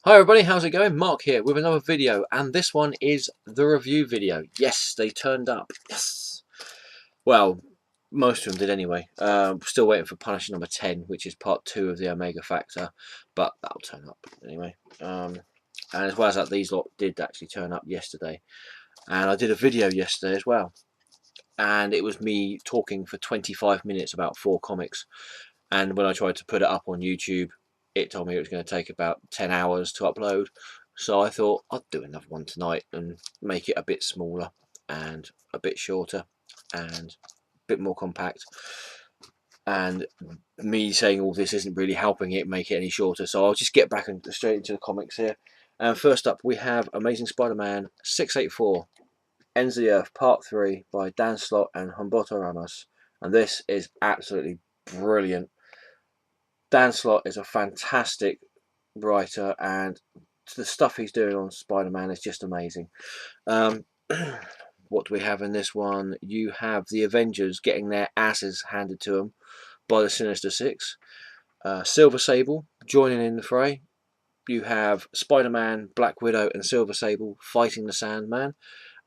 Hi everybody, how's it going? Mark here with another video, and this one is the review video. Yes, they turned up. Yes. Well, most of them did anyway. Still waiting for Punisher number 10, which is part 2 of the Omega Factor, but that'll turn up anyway. And as well as that, these lot did actually turn up yesterday. And I did a video yesterday as well. And it was me talking for 25 minutes about 4 comics. And when I tried to put it up on YouTube, it told me it was going to take about 10 hours to upload. So I thought I'd do another one tonight and make it a bit smaller and a bit shorter and a bit more compact. And me saying all this isn't really helping it make it any shorter, so I'll just get back and straight into the comics here. And first up we have Amazing Spider-Man 684, Ends of the Earth Part 3 by Dan Slott and Humberto Ramos. And this is absolutely brilliant. Dan Slott is a fantastic writer, and the stuff he's doing on Spider-Man is just amazing. What do we have in this one? You have the Avengers getting their asses handed to them by the Sinister Six. Silver Sable joining in the fray. You have Spider-Man, Black Widow and Silver Sable fighting the Sandman.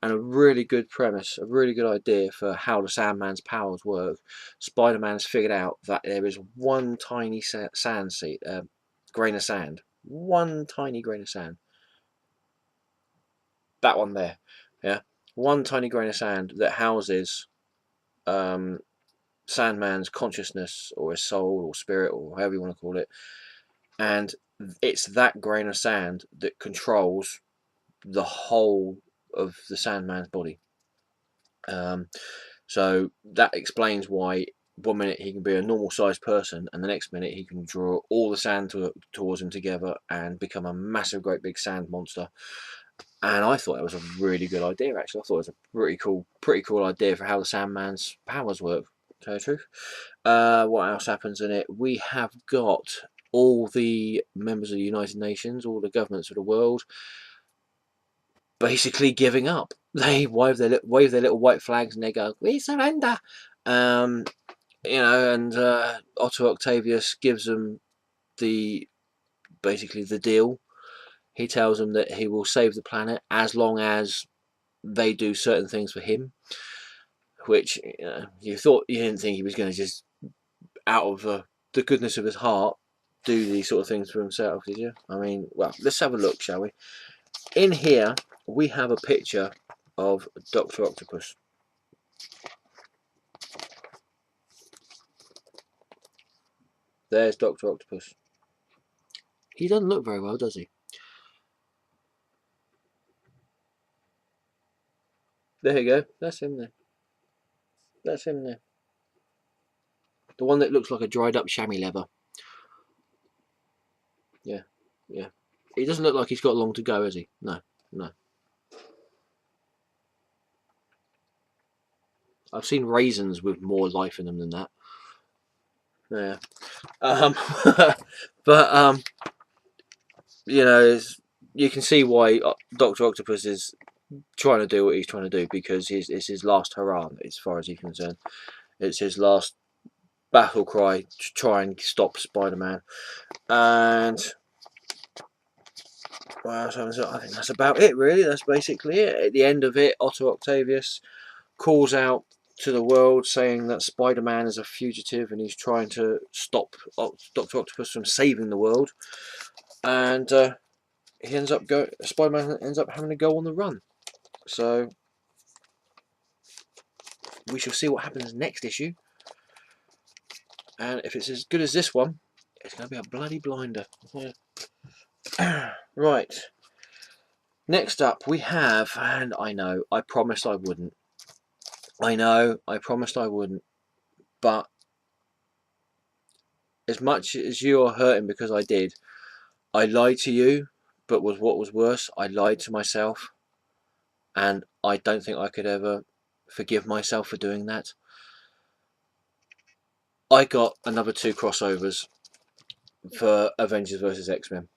And a really good premise, a really good idea for how the Sandman's powers work. Spider-Man's figured out that there is one tiny grain of sand. One tiny grain of sand. That one there. Yeah. One tiny grain of sand that houses Sandman's consciousness or his soul or spirit or however you want to call it. And it's that grain of sand that controls the whole of the Sandman's body. So that explains why 1 minute he can be a normal sized person and the next minute he can draw all the sand towards him together and become a massive great big sand monster. And I thought that was a really good idea actually. I thought it was a pretty cool idea for how the Sandman's powers work, to tell you the truth. What else happens in it? We have got all the members of the United Nations, all the governments of the world, basically giving up. They wave their little white flags and they go, "We surrender." And Otto Octavius gives them basically the deal. He tells them that he will save the planet as long as they do certain things for him. Which you didn't think he was going to just out of the goodness of his heart do these sort of things for himself, did you? I mean, well, let's have a look, shall we? In here we have a picture of Dr. Octopus. There's Dr. Octopus. He doesn't look very well, does he? There you go. That's him there. That's him there. The one that looks like a dried up chamois leather. Yeah, yeah. He doesn't look like he's got long to go, has he? No, no. I've seen raisins with more life in them than that. Yeah. But you can see why Dr. Octopus is trying to do what he's trying to do, because it's his last hurrah as far as he's concerned. It's his last battle cry to try and stop Spider-Man. And well, I think that's about it really. That's basically it. At the end of it, Otto Octavius calls out to the world saying that Spider-Man is a fugitive and he's trying to stop Dr. Octopus from saving the world. And Spider-Man ends up having to go on the run. So we shall see what happens next issue. And if it's as good as this one, it's going to be a bloody blinder. Yeah. Right. Next up we have, and I know, I promised I wouldn't. I know, I promised I wouldn't. But as much as you are hurting because I did, I lied to you, but what was worse, I lied to myself. And I don't think I could ever forgive myself for doing that. I got another 2 crossovers for Avengers Vs X-Men.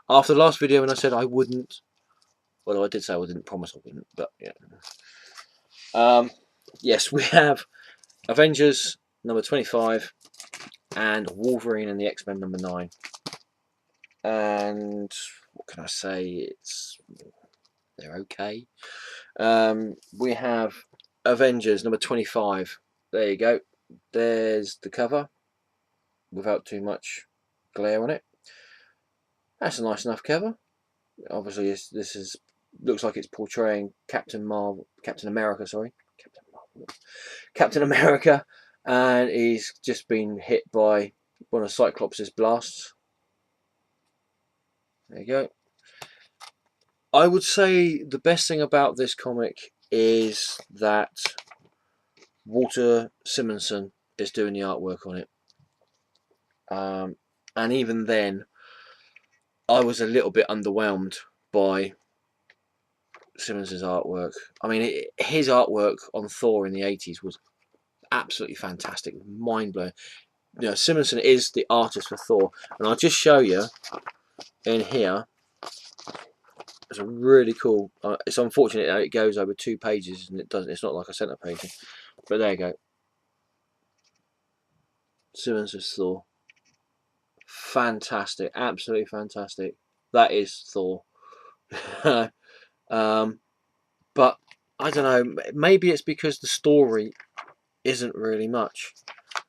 After the last video when I said I wouldn't, well, I did say I didn't promise I wouldn't, but yeah. Yes, we have Avengers number 25 and Wolverine and the X-Men number 9. and what can I say? They're okay. We have Avengers number 25. There you go. There's the cover without too much glare on it. That's a nice enough cover. Obviously, this is looks like it's portraying Captain America, sorry, Captain America, and he's just been hit by one of Cyclops' blasts. There you go. I would say the best thing about this comic is that Walter Simonson is doing the artwork on it. And even then, I was a little bit underwhelmed by Simmons's artwork. I mean, his artwork on Thor in the 80s was absolutely fantastic, mind-blowing. You know, Simonson is the artist for Thor, and I'll just show you in here. It's a really cool. It's unfortunate that it goes over 2 pages, and it doesn't. It's not like a centre page, but there you go. Simmons's Thor, fantastic, absolutely fantastic. That is Thor. But I don't know. Maybe it's because the story isn't really much.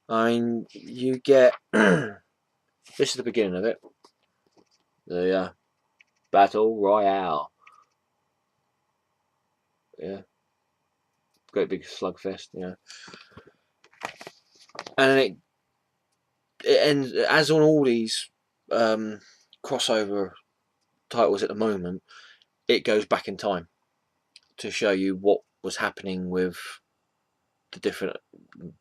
I mean, you get this is the beginning of it. The Battle Royale. Yeah. Great big slugfest, you know. And then it ends, as on all these crossover titles at the moment, it goes back in time to show you what was happening with the different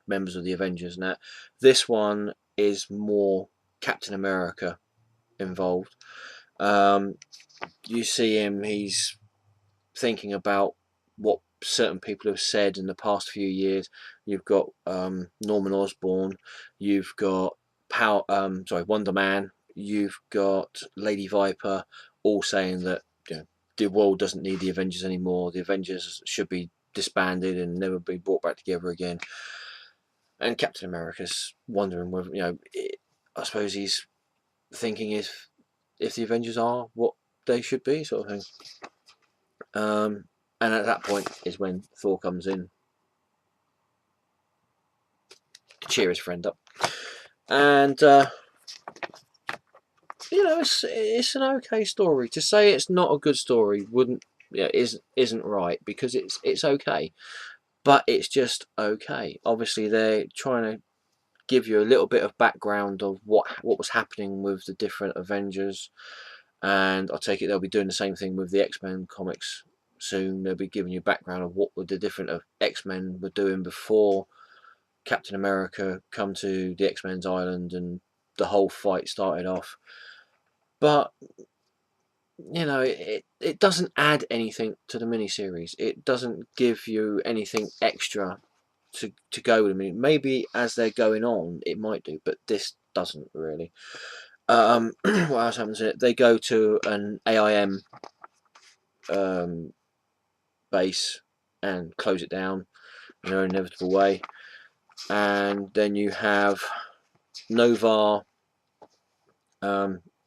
members of the Avengers. Now, this one is more Captain America involved. You see him, he's thinking about what certain people have said in the past few years. You've got Norman Osborn, you've got Wonder Man, you've got Lady Viper, all saying that, you know, the world doesn't need the Avengers anymore. The Avengers should be disbanded and never be brought back together again. And Captain America's wondering whether, you know, I suppose he's thinking if the Avengers are what they should be, sort of thing. And at that point is when Thor comes in to cheer his friend up. And you know, it's an okay story. To say it's not a good story isn't right, because it's okay, but it's just okay. Obviously, they're trying to give you a little bit of background of what was happening with the different Avengers, and I take it they'll be doing the same thing with the X-Men comics soon. They'll be giving you background of what the different X-Men were doing before Captain America come to the X-Men's island and the whole fight started off. But you know, it doesn't add anything to the miniseries. It doesn't give you anything extra to go with them. Maybe as they're going on, it might do, but this doesn't really. What else happens in it? They go to an AIM base and close it down in an inevitable way, and then you have Nova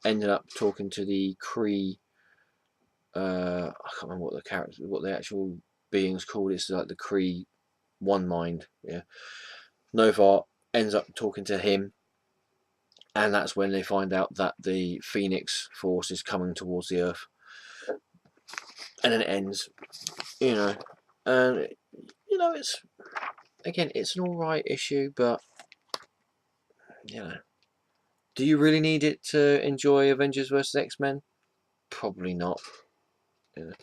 ended up talking to the Kree. I can't remember what the actual being's called. It's like the Kree One Mind. Yeah, Nova ends up talking to him, and that's when they find out that the Phoenix Force is coming towards the Earth. And then it ends, you know, and you know, it's an alright issue, but you know, do you really need it to enjoy Avengers vs X-Men? Probably not. You know.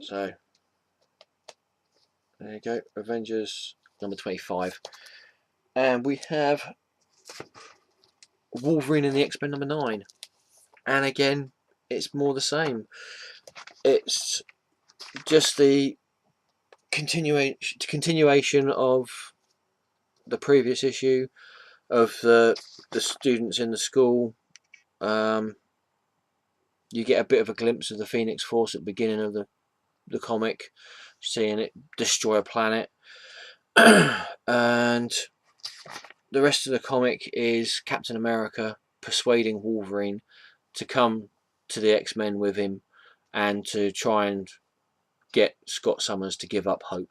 So there you go, Avengers number 25, and we have Wolverine and the X-Men number 9, and again, it's more the same. It's just the continuation of the previous issue of the students in the school. You get a bit of a glimpse of the Phoenix Force at the beginning of the comic, seeing it destroy a planet, and the rest of the comic is Captain America persuading Wolverine to come to the X-Men with him and to try and get Scott Summers to give up hope.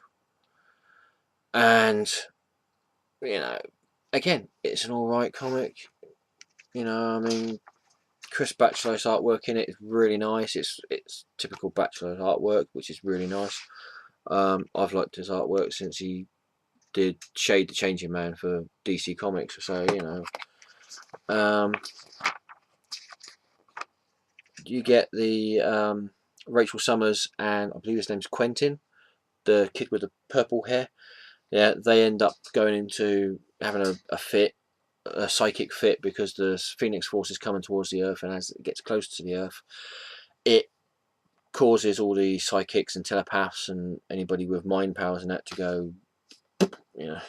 And, you know, again, it's an alright comic. You know, I mean, Chris Batchelor's artwork in it is really nice. It's typical Batchelor's artwork, which is really nice. I've liked his artwork since he did Shade the Changing Man for DC Comics, so you know. You get the Rachel Summers and I believe his name's Quentin, the kid with the purple hair. Yeah, they end up going into having a fit, a psychic fit, because the Phoenix Force is coming towards the Earth, and as it gets closer to the Earth, it causes all the psychics and telepaths and anybody with mind powers and that to go, you know.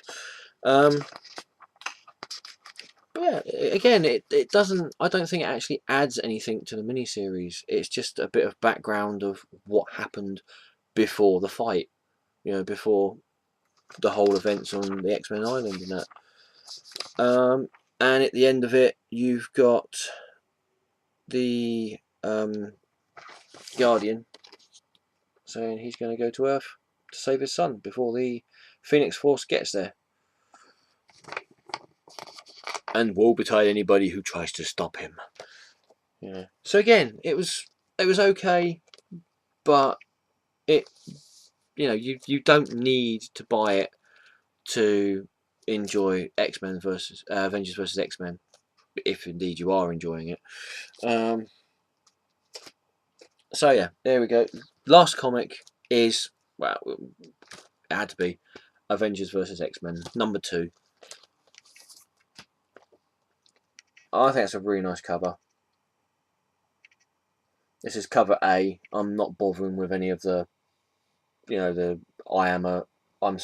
But yeah, again, it doesn't. I don't think it actually adds anything to the miniseries. It's just a bit of background of what happened before the fight. You know, before the whole events on the X-Men Island and that. And at the end of it, you've got the Guardian saying he's going to go to Earth to save his son before the Phoenix Force gets there, and woe betide anybody who tries to stop him. Yeah. So again, it was okay, but it, you know, you don't need to buy it to enjoy X-Men versus Avengers versus X-Men, if indeed you are enjoying it. So yeah, there we go. Last comic is, well, it had to be Avengers vs X-Men #2. I think that's a really nice cover. This is cover A. I'm not bothering with any of the, you know, the I'm on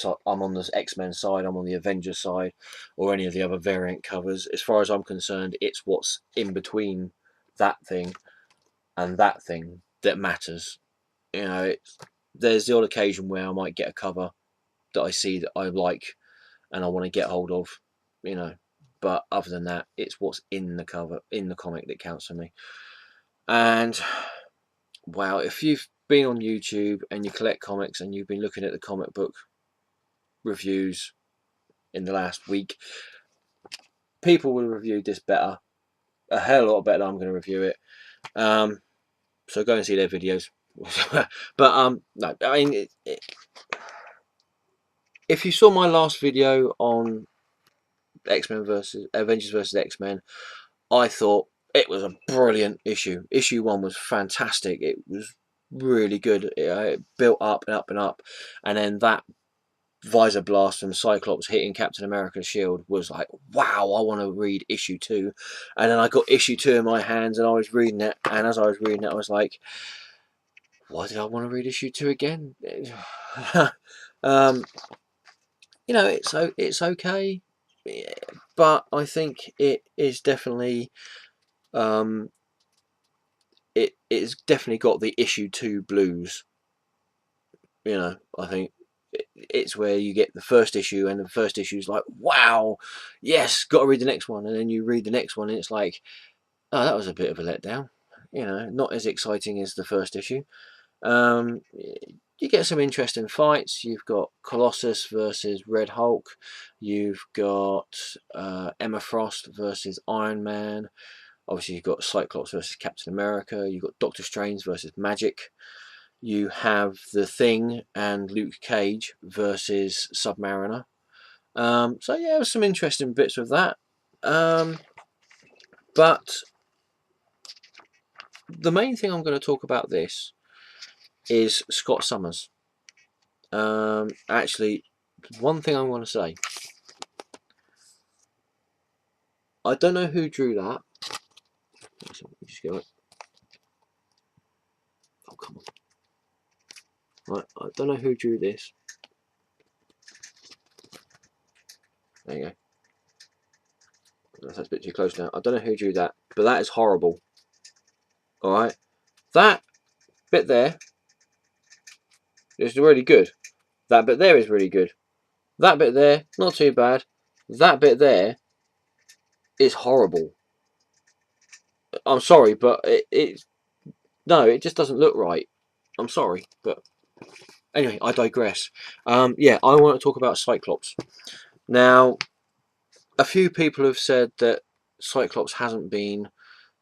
the X-Men side, I'm on the Avengers side, or any of the other variant covers. As far as I'm concerned, it's what's in between that thing and that thing that matters. You know, there's the odd occasion where I might get a cover that I see that I like and I want to get hold of, you know. But other than that, it's what's in the cover, in the comic, that counts for me. And wow, if you've been on YouTube and you collect comics and you've been looking at the comic book reviews in the last week, people will have reviewed this better, a hell of a lot better than I'm going to review it. So go and see their videos. But no, I mean, if you saw my last video on X-Men versus Avengers versus X-Men, I thought it was a brilliant issue. Issue 1 was fantastic. It was really good. It built up and up and up, and then that visor blast from Cyclops hitting Captain America's shield was like, wow, I want to read issue 2. And then I got issue 2 in my hands and I was reading it, and as I was reading it, I was like, why did I want to read issue 2 again? You know, it's okay, but I think it is definitely it's definitely got the issue 2 blues. You know, I think it's where you get the first issue, and the first issue is like, wow, yes, got to read the next one, and then you read the next one and it's like, oh, that was a bit of a letdown. You know, not as exciting as the first issue. You get some interesting fights. You've got Colossus versus Red Hulk. You've got Emma Frost versus Iron Man. Obviously, you've got Cyclops versus Captain America. You've got Doctor Strange versus Magic. You have The Thing and Luke Cage versus Submariner. So yeah, there's some interesting bits with that. But the main thing I'm going to talk about this is Scott Summers. Actually, one thing I want to say. I don't know who drew that. Just go it. Oh, come on. Right, I don't know who drew this. There you go. That's a bit too close now. I don't know who drew that, but that is horrible. Alright. That bit there is really good. That bit there is really good. That bit there, not too bad. That bit there is horrible. I'm sorry, but no, it just doesn't look right. I'm sorry, but anyway, I digress. Yeah, I want to talk about Cyclops. Now, a few people have said that Cyclops hasn't been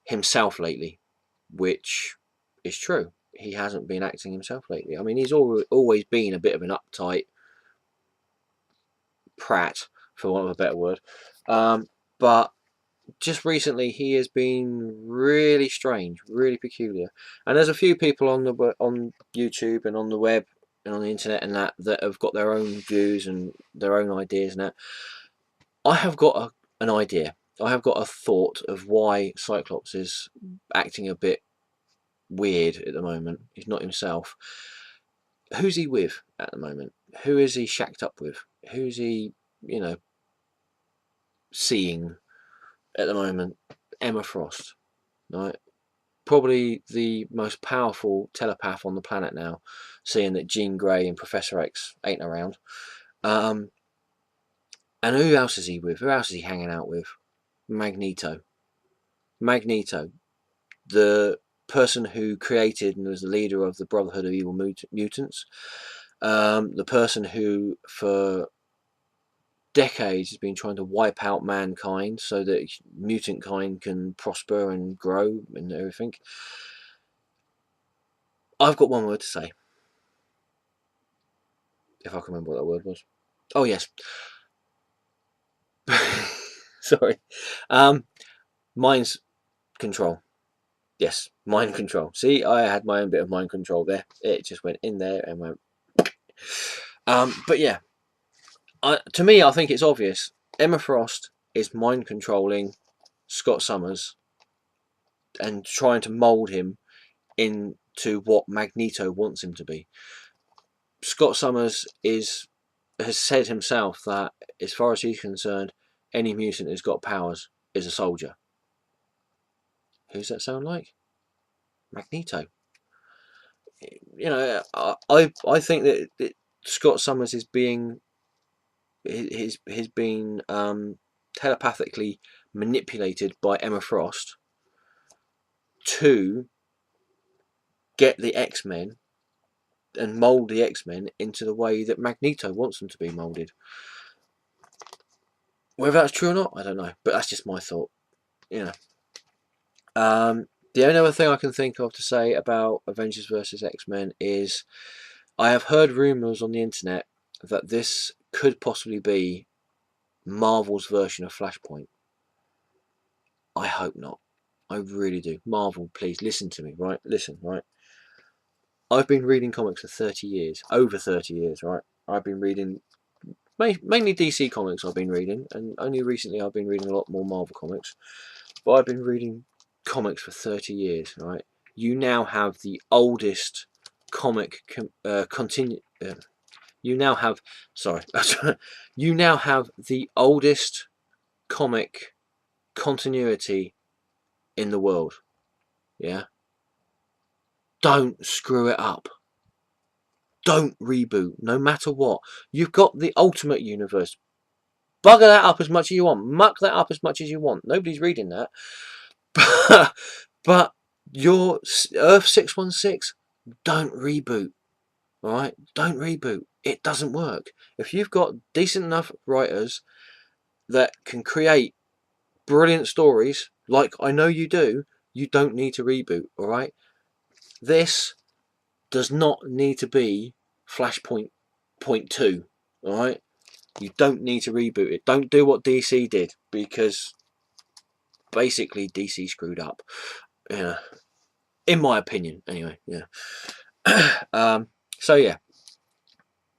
himself lately, which is true. He hasn't been acting himself lately. I mean, he's always been a bit of an uptight prat, for want of a better word. But just recently, he has been really strange, really peculiar. And there's a few people on YouTube and on the web and on the internet and that have got their own views and their own ideas and that. I have got an idea. I have got a thought of why Cyclops is acting a bit weird at the moment. He's not himself. Who's he with at the moment? Who is he shacked up with? Who's he, seeing at the moment? Emma Frost, right? Probably the most powerful telepath on the planet now, seeing that Jean Grey and Professor X ain't around. And who else is he with? Who else is he hanging out with? Magneto. Magneto, the person who created and was the leader of the Brotherhood of Evil Mutants. The person who, for decades, has been trying to wipe out mankind so that mutant kind can prosper and grow and everything. I've got one word to say. If I can remember what that word was. Oh, yes. Sorry. Mind control. Yes, mind control. See, I had my own bit of mind control there. It just went in there and went. But yeah, to me, I think it's obvious. Emma Frost is mind controlling Scott Summers and trying to mould him into what Magneto wants him to be. Scott Summers has said himself that, as far as he's concerned, any mutant who's got powers is a soldier. Who's that sound like? Magneto. I think that Scott Summers is being telepathically manipulated by Emma Frost to get the X-Men and mould the X-Men into the way that Magneto wants them to be moulded. Whether that's true or not, I don't know, but that's just my thought. The only other thing I can think of to say about Avengers vs X-Men is I have heard rumours on the internet that this could possibly be Marvel's version of Flashpoint. I hope not. I really do. Marvel, please listen to me, right? Listen, right? I've been reading comics for 30 years, over 30 years, right? I've been reading mainly DC comics. I've been reading, and only recently I've been reading a lot more Marvel comics. But I've been reading comics for 30 years, right? You now have the oldest comic you now have you now have the oldest comic continuity in the world. Yeah, don't screw it up. Don't reboot, no matter what. You've got the Ultimate Universe. Bugger that up as much as you want. Muck that up as much as you want. Nobody's reading that. But your Earth 616, don't reboot. Alright? Don't reboot. It doesn't work. If you've got decent enough writers that can create brilliant stories, like I know you do, you don't need to reboot. Alright? This does not need to be Flashpoint Point 2. Alright? You don't need to reboot it. Don't do what DC did, because basically DC screwed up. Yeah. In my opinion, anyway. Yeah. So yeah.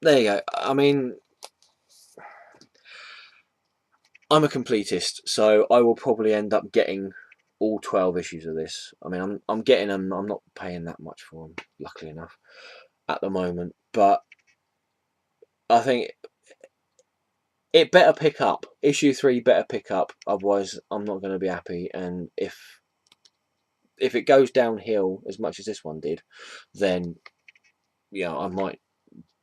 There you go. I mean, I'm a completist, so I will probably end up getting all 12 issues of this. I mean, I'm getting them. I'm not paying that much for them, luckily enough, at the moment. But I think it better pick up. Issue 3 better pick up. Otherwise, I'm not going to be happy. And if it goes downhill as much as this one did, then yeah, I might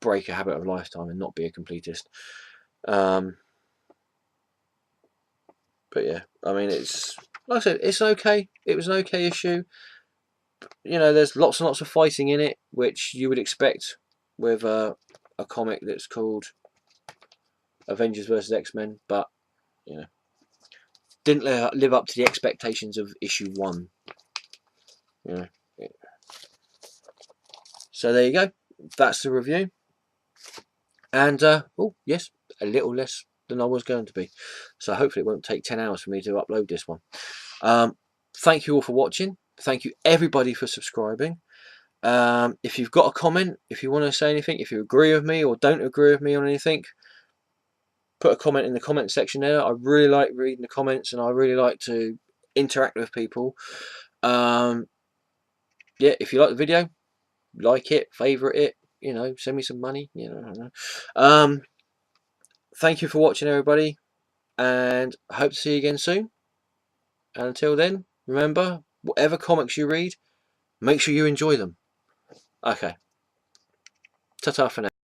break a habit of a lifetime and not be a completist. But yeah, I mean, it's like I said, it's okay. It was an okay issue. You know, there's lots and lots of fighting in it, which you would expect with a comic that's called Avengers vs X-Men, but you know, didn't live up to the expectations of issue 1. You know. So there you go. That's the review. And oh yes, a little less than I was going to be. So hopefully it won't take 10 hours for me to upload this one. Thank you all for watching. Thank you everybody for subscribing. If you've got a comment, if you want to say anything, if you agree with me or don't agree with me on anything, put a comment in the comment section there. I really like reading the comments and I really like to interact with people. Yeah, if you like the video, like it, favourite it, you know, send me some money, you know. Thank you for watching everybody, and I hope to see you again soon. And until then, remember, whatever comics you read, make sure you enjoy them. Okay. Ta-ta for now.